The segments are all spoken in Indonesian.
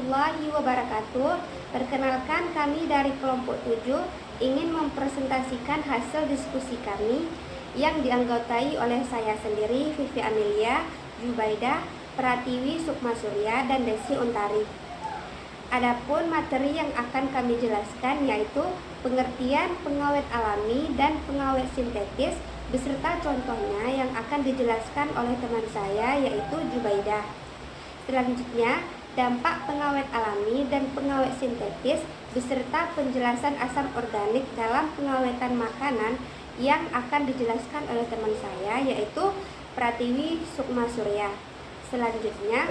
warahmatullahi wabarakatuh. Perkenalkan, kami dari kelompok 7 ingin mempresentasikan hasil diskusi kami yang dianggotai oleh saya sendiri, Vivi Amelia, Jubaidah, Pratiwi Sukmasurya, dan Desi Untari. Adapun materi yang akan kami jelaskan yaitu pengertian pengawet alami dan pengawet sintetis beserta contohnya yang akan dijelaskan oleh teman saya yaitu Jubaidah. Selanjutnya, dampak pengawet alami dan pengawet sintetis beserta penjelasan asam organik dalam pengawetan makanan yang akan dijelaskan oleh teman saya yaitu Pratiwi Sukmasurya. Selanjutnya,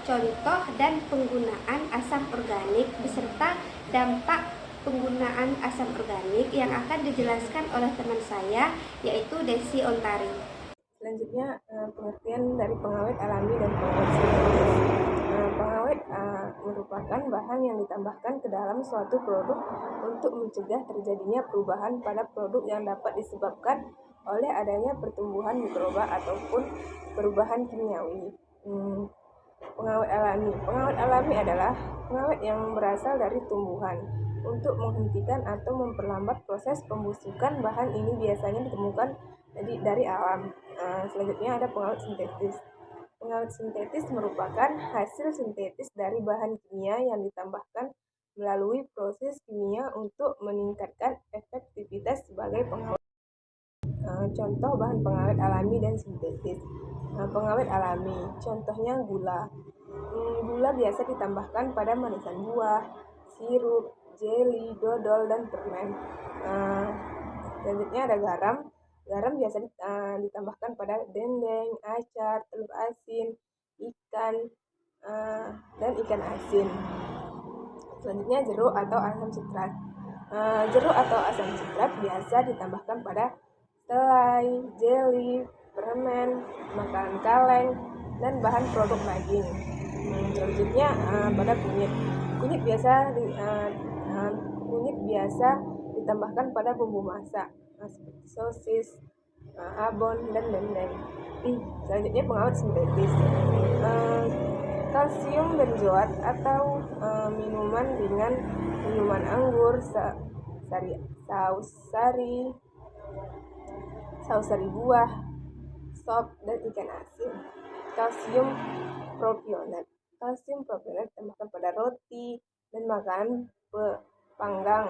contoh dan penggunaan asam organik beserta dampak penggunaan asam organik yang akan dijelaskan oleh teman saya yaitu Desi Untari. Selanjutnya, pengertian dari pengawet alami dan pengawet sintetis. Pengawet merupakan bahan yang ditambahkan ke dalam suatu produk untuk mencegah terjadinya perubahan pada produk yang dapat disebabkan oleh adanya pertumbuhan mikroba ataupun perubahan kimiawi. Pengawet alami adalah pengawet yang berasal dari tumbuhan. Untuk menghentikan atau memperlambat proses pembusukan, bahan ini biasanya ditemukan dari alam. Selanjutnya ada pengawet sintetis. Pengawet sintetis merupakan hasil sintetis dari bahan kimia yang ditambahkan melalui proses kimia untuk meningkatkan efektivitas sebagai pengawet. Contoh bahan pengawet alami dan sintetis. Pengawet alami, contohnya gula. Gula biasa ditambahkan pada manisan buah, sirup, jeli, dodol, dan permen. Selanjutnya ada garam. Garam biasa ditambahkan pada dendeng, acar, telur asin, ikan, dan ikan asin. Selanjutnya jeruk atau asam citrat. Jeruk atau asam citrat biasa ditambahkan pada selai, jeli, permen, makanan kaleng, dan bahan produk daging. Selanjutnya pada kunyit. Kunyit biasa ditambahkan pada bumbu masak seperti sosis, abon, dan dendeng. Selanjutnya pengawet sintetis. Kalsium benzoat atau minuman ringan, minuman anggur, saus sari buah, sop, dan ikan asin. Kalsium propionat ditambahkan pada roti dan makanan panggang,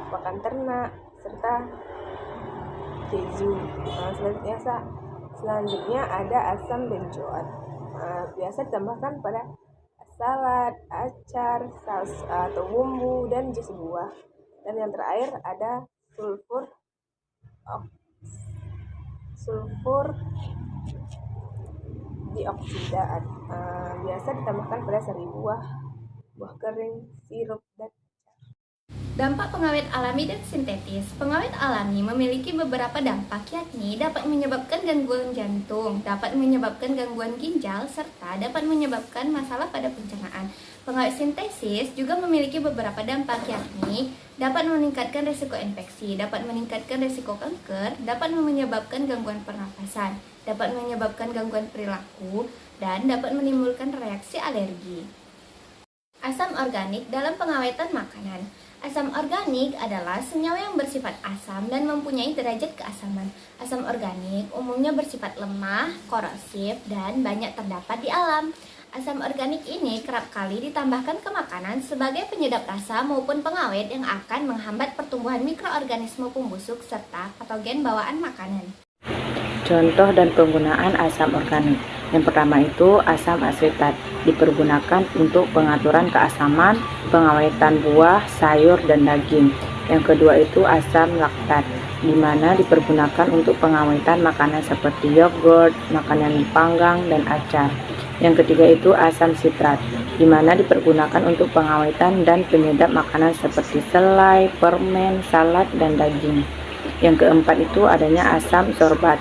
pakan ternak, serta keju. Selanjutnya ada asam benzoat. Biasa ditambahkan pada salad, acar, saus atau bumbu, dan jus buah. Dan yang terakhir ada sulfur dioksida. Biasa ditambahkan pada sari buah kering, sirup, dan dampak pengawet alami dan sintetis. Pengawet alami memiliki beberapa dampak, yakni dapat menyebabkan gangguan jantung, dapat menyebabkan gangguan ginjal, serta dapat menyebabkan masalah pada pencernaan. Pengawet sintetis juga memiliki beberapa dampak, yakni dapat meningkatkan risiko infeksi, dapat meningkatkan risiko kanker, dapat menyebabkan gangguan pernapasan, dapat menyebabkan gangguan perilaku, dan dapat menimbulkan reaksi alergi. Asam organik dalam pengawetan makanan. Asam organik adalah senyawa yang bersifat asam dan mempunyai derajat keasaman. Asam organik umumnya bersifat lemah, korosif, dan banyak terdapat di alam. Asam organik ini kerap kali ditambahkan ke makanan sebagai penyedap rasa maupun pengawet yang akan menghambat pertumbuhan mikroorganisme pembusuk serta patogen bawaan makanan. Contoh dan penggunaan asam organik. Yang pertama itu asam asetat, dipergunakan untuk pengaturan keasaman, pengawetan buah, sayur, dan daging. Yang kedua itu asam laktat, di mana dipergunakan untuk pengawetan makanan seperti yogurt, makanan dipanggang, dan acar. Yang ketiga itu asam sitrat, di mana dipergunakan untuk pengawetan dan penyedap makanan seperti selai, permen, salad, dan daging. Yang keempat itu adanya asam sorbat,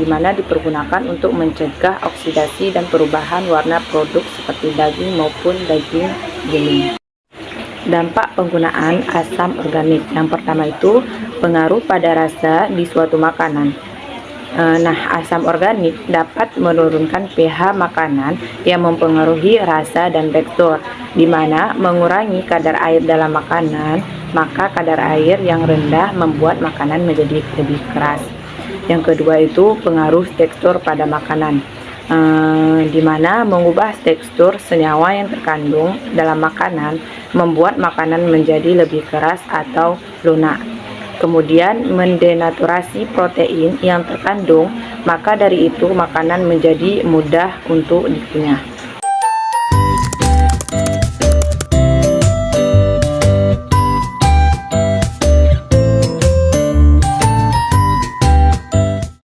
di mana dipergunakan untuk mencegah oksidasi dan perubahan warna produk seperti daging maupun daging giling. Dampak penggunaan asam organik. Yang pertama itu pengaruh pada rasa di suatu makanan. Nah, asam organik dapat menurunkan pH makanan yang mempengaruhi rasa dan tekstur, di mana mengurangi kadar air dalam makanan, maka kadar air yang rendah membuat makanan menjadi lebih keras. Yang kedua itu pengaruh tekstur pada makanan, di mana mengubah tekstur senyawa yang terkandung dalam makanan membuat makanan menjadi lebih keras atau lunak. Kemudian mendenaturasi protein yang terkandung, maka dari itu makanan menjadi mudah untuk dikunyah.